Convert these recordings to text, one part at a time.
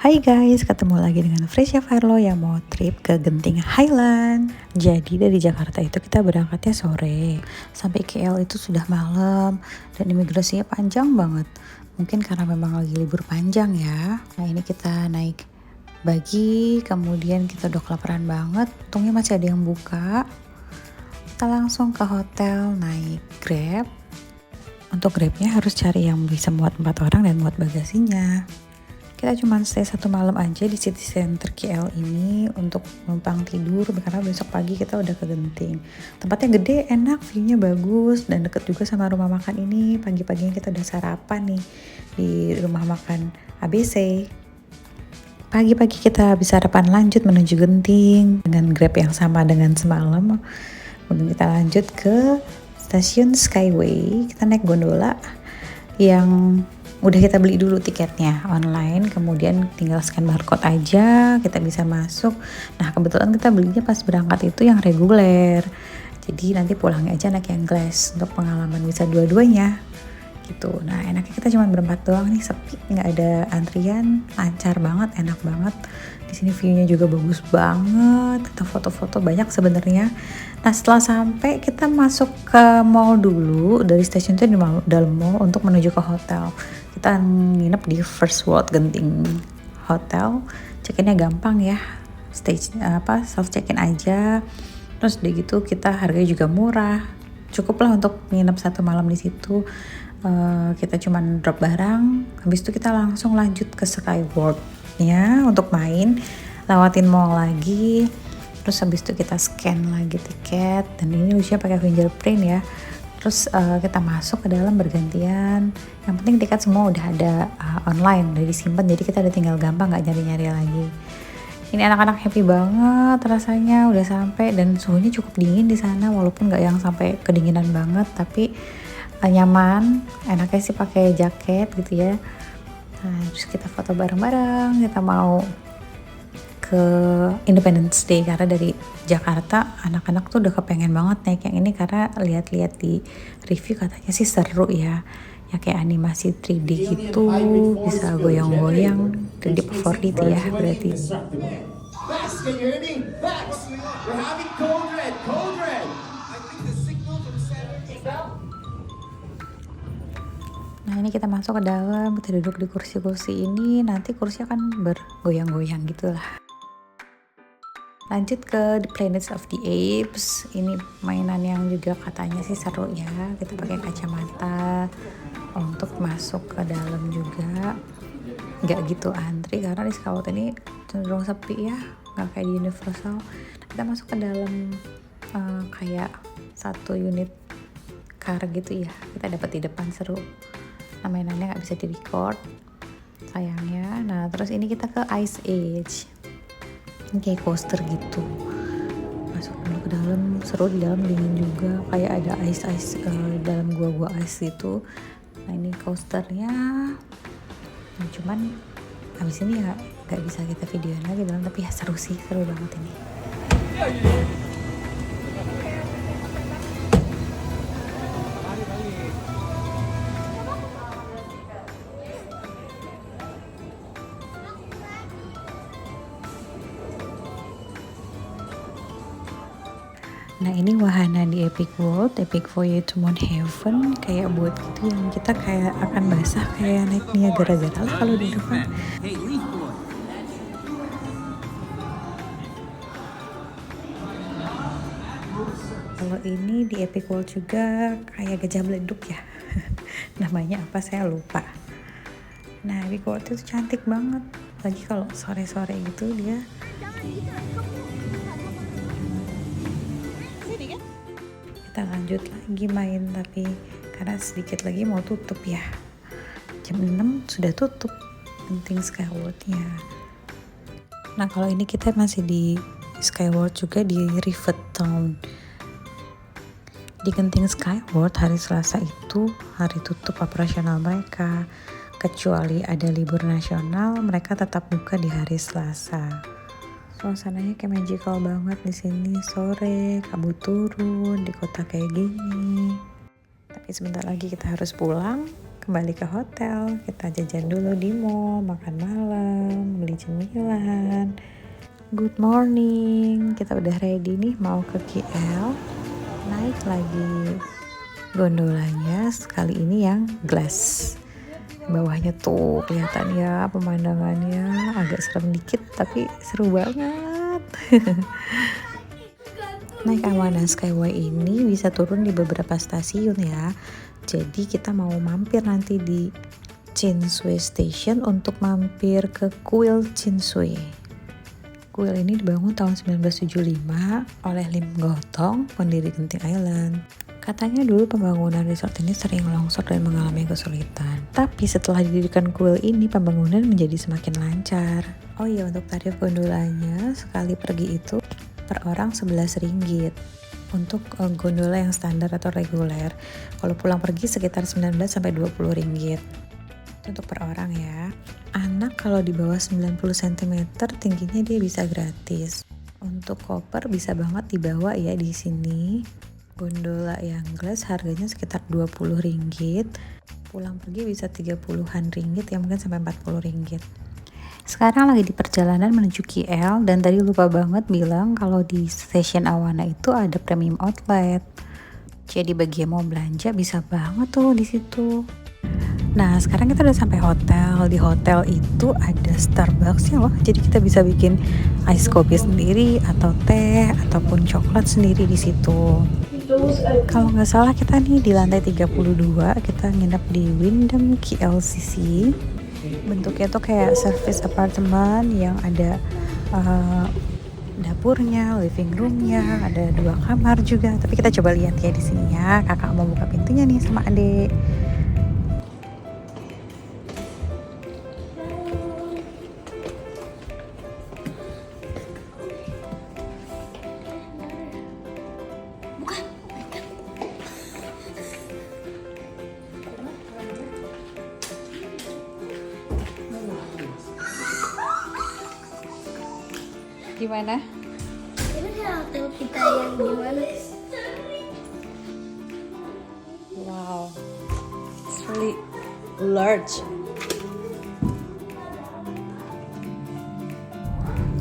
Hai guys, ketemu lagi dengan Fresya Farlo yang mau trip ke Genting Highland. Jadi dari Jakarta itu kita berangkatnya sore, sampai KL itu sudah malam dan imigrasinya panjang banget. Mungkin karena memang lagi libur panjang ya. Nah ini kita naik bagi, kemudian kita udah kelaparan banget. Untungnya masih ada yang buka. Kita langsung ke hotel naik Grab. Untuk Grabnya harus cari yang bisa muat 4 orang dan muat bagasinya. Kita cuma stay 1 malam aja di city center KL ini untuk numpang tidur karena besok pagi kita udah ke Genting. Tempatnya gede, enak, view-nya bagus dan deket juga sama rumah makan ini. Pagi-paginya kita udah sarapan nih di rumah makan ABC. Pagi-pagi kita habis sarapan lanjut menuju Genting dengan Grab yang sama dengan semalam. Kemudian kita lanjut ke stasiun Skyway. Kita naik gondola yang udah kita beli dulu tiketnya online, kemudian tinggal scan barcode aja kita bisa masuk. Nah kebetulan kita belinya pas berangkat itu yang reguler, jadi nanti pulangnya aja naik yang glass untuk pengalaman bisa dua-duanya gitu. Nah enaknya kita cuma berempat doang nih, sepi, nggak ada antrian, lancar banget, enak banget. Di sini view-nya juga bagus banget, kita foto-foto banyak sebenarnya. Nah setelah sampai kita masuk ke mall dulu, dari stasiun itu di dalam mall untuk menuju ke hotel. Kita nginep di First World Genting Hotel, check-innya gampang ya, self check-in aja. Terus udah gitu kita harganya juga murah, cukup lah untuk nginep 1 malam di situ. Kita cuman drop barang, habis itu kita langsung lanjut ke Skyward ya untuk main, lewatin mall lagi. Terus habis itu kita scan lagi tiket, dan ini lucunya pakai fingerprint ya. Terus kita masuk ke dalam bergantian. Yang penting tiket semua udah ada online, udah disimpan, jadi kita udah tinggal gampang, nggak nyari-nyari lagi. Ini anak-anak happy banget rasanya udah sampai, dan suhunya cukup dingin di sana walaupun nggak yang sampai kedinginan banget, tapi nyaman. Enaknya sih pakai jaket gitu ya. Nah, terus kita foto bareng-bareng. Kita mau ke Independence Day karena dari Jakarta anak-anak tuh udah kepengen banget naik yang ini karena lihat-lihat di review katanya sih seru ya. Ya kayak animasi 3D gitu, bisa goyang-goyang, 3D 4D itu ya berarti. Nah ini kita masuk ke dalam, kita duduk di kursi-kursi ini, nanti kursi akan bergoyang-goyang gitu lah. Lanjut ke The Planet of the Apes. Ini mainan yang juga katanya sih seru ya. Kita pakai kacamata untuk masuk ke dalam juga. Nggak gitu antri karena di Skyward ini cenderung sepi ya, nggak kayak di Universal. Kita masuk ke dalam kayak satu unit car gitu ya. Kita dapat di depan, seru. Nah, mainannya nggak bisa di record sayangnya. Nah terus ini kita ke Ice Age, ini kayak coaster gitu. Masuk dulu ke dalam, seru, di dalam dingin juga, kayak ada ice dalam gua-gua ice gitu. Nah ini coasternya. Nah, cuman habis ini ya nggak bisa kita videoin lagi dalam, tapi ya seru sih, seru banget ini. Nah ini wahana di Epic World, Epic Voyage to Mount Heaven, kayak buat gitu yang kita kayak akan basah kayak naik Niagara lah kalau di depan. Kalau ini di Epic World juga kayak gajah beleduk ya. Namanya apa saya lupa. Nah Epic World itu cantik banget, lagi kalau sore-sore gitu dia. Kita lanjut lagi main, tapi karena sedikit lagi mau tutup ya, jam 6 sudah tutup Genting Skyward-nya. Nah kalau ini kita masih di Skyward juga di Rivet Town. Di Genting Skyward hari Selasa itu hari tutup operasional mereka, kecuali ada libur nasional mereka tetap buka di hari Selasa. Suasananya kayak magical banget di sini, sore, kabut turun di kota kayak gini. Tapi sebentar lagi kita harus pulang. kembali ke hotel. Kita jajan dulu di mall, makan malam, beli cemilan. Good morning, kita udah ready nih mau ke KL. Naik lagi gondolanya, sekali ini yang glass. Bawahnya tuh kelihatan ya pemandangannya, agak serem dikit tapi seru banget. Naik Awana Skyway ini bisa turun di beberapa stasiun ya. Jadi kita mau mampir nanti di Chin Shui Station untuk mampir ke kuil Chin Shui. Kuil ini dibangun tahun 1975 oleh Lim Gotong, pendiri Genting Island. Katanya dulu pembangunan resort ini sering longsor dan mengalami kesulitan. Tapi setelah didirikan kuil ini, pembangunan menjadi semakin lancar. Oh iya, untuk tarif gondolanya sekali pergi itu per orang 11 ringgit. Untuk gondola yang standar atau reguler. Kalau pulang pergi sekitar 19 sampai 20 ringgit. Itu untuk per orang ya. Anak kalau di bawah 90 cm tingginya dia bisa gratis. Untuk koper bisa banget dibawa ya di sini. Gondola yang glass harganya sekitar 20 ringgit. Pulang pergi bisa 30-an ringgit ya, mungkin sampai 40 ringgit. Sekarang lagi di perjalanan menuju KL dan tadi lupa banget bilang kalau di stasiun Awana itu ada premium outlet. Jadi bagi yang mau belanja bisa banget tuh di situ. Nah, sekarang kita udah sampai hotel. Di hotel itu ada Starbucks-nya loh. Jadi kita bisa bikin ice kopi sendiri atau teh ataupun coklat sendiri di situ. Kalau nggak salah kita nih di lantai 32, kita nginep di Wyndham KLCC. Bentuknya tuh kayak service apartemen yang ada dapurnya, living roomnya, ada 2 kamar juga. Tapi kita coba lihat ya di sini ya. Kakak mau buka pintunya nih sama adik. Gimana? Ini hotel kita yang gimana? Wow, it's really large.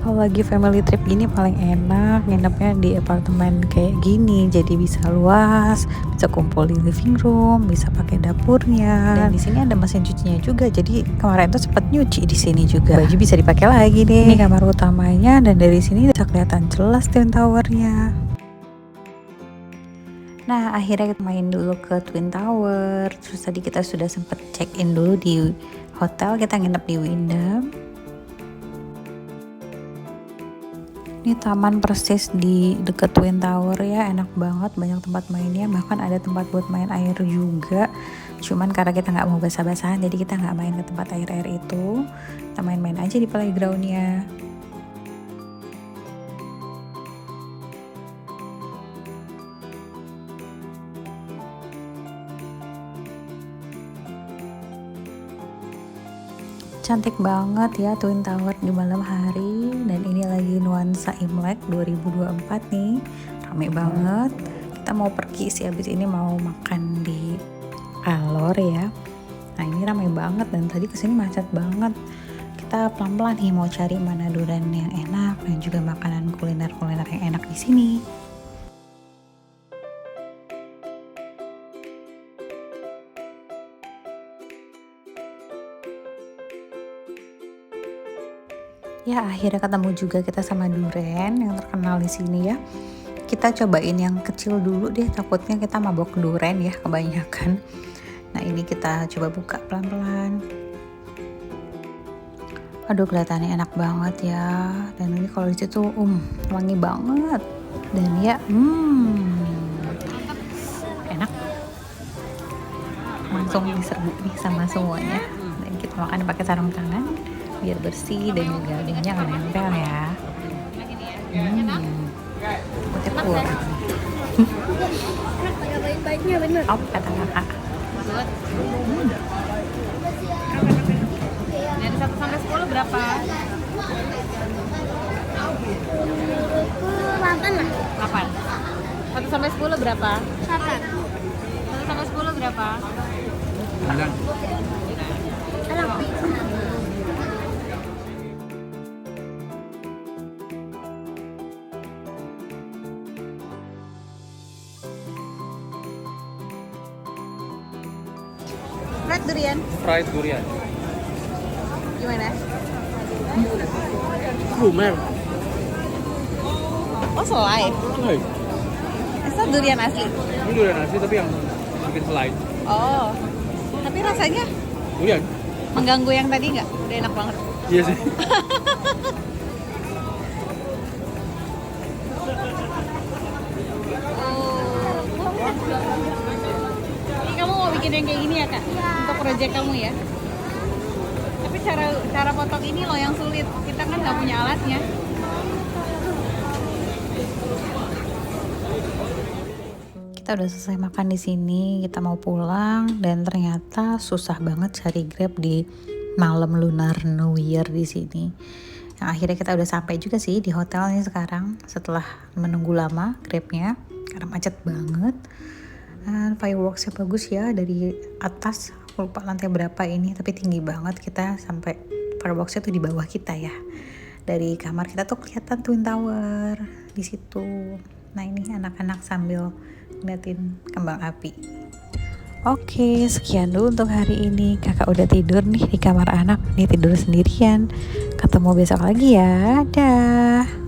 Kalau lagi family trip gini paling enak nginepnya di apartemen kayak gini, jadi bisa luas, bisa kumpul di living room, bisa pakai dapurnya. Dan di sini ada mesin cucinya juga, jadi kemarin tuh sempat nyuci di sini juga. Baju bisa dipakai lagi deh. Ini kamar utamanya dan dari sini bisa kelihatan jelas Twin Tower-nya. Nah, akhirnya kita main dulu ke Twin Tower. Terus tadi kita sudah sempat check in dulu di hotel, kita nginep di Wyndham. Ini taman persis di dekat Twin Tower ya, enak banget, banyak tempat mainnya, bahkan ada tempat buat main air juga. Cuman karena kita nggak mau basah-basahan, jadi kita nggak main ke tempat air-air itu. Kita main-main aja di playgroundnya. Cantik banget ya Twin Tower di malam hari, dan ini lagi nuansa Imlek 2024 nih, rame banget. Kita mau pergi sih abis ini, mau makan di Alor ya. Nah ini rame banget dan tadi kesini macet banget. Kita pelan-pelan nih mau cari mana durian yang enak dan juga makanan kuliner-kuliner yang enak di sini. Ya akhirnya ketemu juga kita sama duren yang terkenal di sini ya. Kita cobain yang kecil dulu deh, takutnya kita mabok duren ya kebanyakan. Nah ini kita coba buka pelan-pelan. Aduh kelihatannya enak banget ya. Dan ini kalau di situ wangi banget. Dan ya enak. Langsung diserbu nih sama semuanya. Dan kita makan pakai sarung tangan biar bersih dan juga dagingnya nggak nempel ya. Tekuk. Pakai baik-baiknya bener. Op kata kakak. Dari 1 sampai 10 berapa? Menurutku 8 lah. 8. 1 sampai 10 berapa? 8. 1 sampai 10 berapa? Bilang. Alam. Fried durian. Fried durian. Gimana? Lumer. Oh, selai. Hai. Itu durian asli. Ini durian asli tapi yang bikin selai. Oh. Tapi rasanya Durian. mengganggu yang tadi nggak? Udah enak banget. Iya sih. Ini kamu mau bikin yang kayak gini ya, Kak? Untuk proyek kamu ya? Tapi cara potong ini loh yang sulit. Kita kan nggak punya alatnya. Kita udah selesai makan di sini, kita mau pulang dan ternyata susah banget cari Grab di malam Lunar New Year di sini. Yang akhirnya kita udah sampai juga sih di hotel nih sekarang setelah menunggu lama Grabnya karena macet banget. Dan fireworksnya bagus ya dari atas, aku lupa lantai berapa ini tapi tinggi banget, kita sampai fireworksnya tuh di bawah kita ya. Dari kamar kita tuh kelihatan Twin Tower di situ. Nah ini anak-anak sambil ngeliatin kembang api. Oke, sekian dulu untuk hari ini. Kakak udah tidur nih di kamar anak. Nih tidur sendirian. Ketemu besok lagi ya. Dah.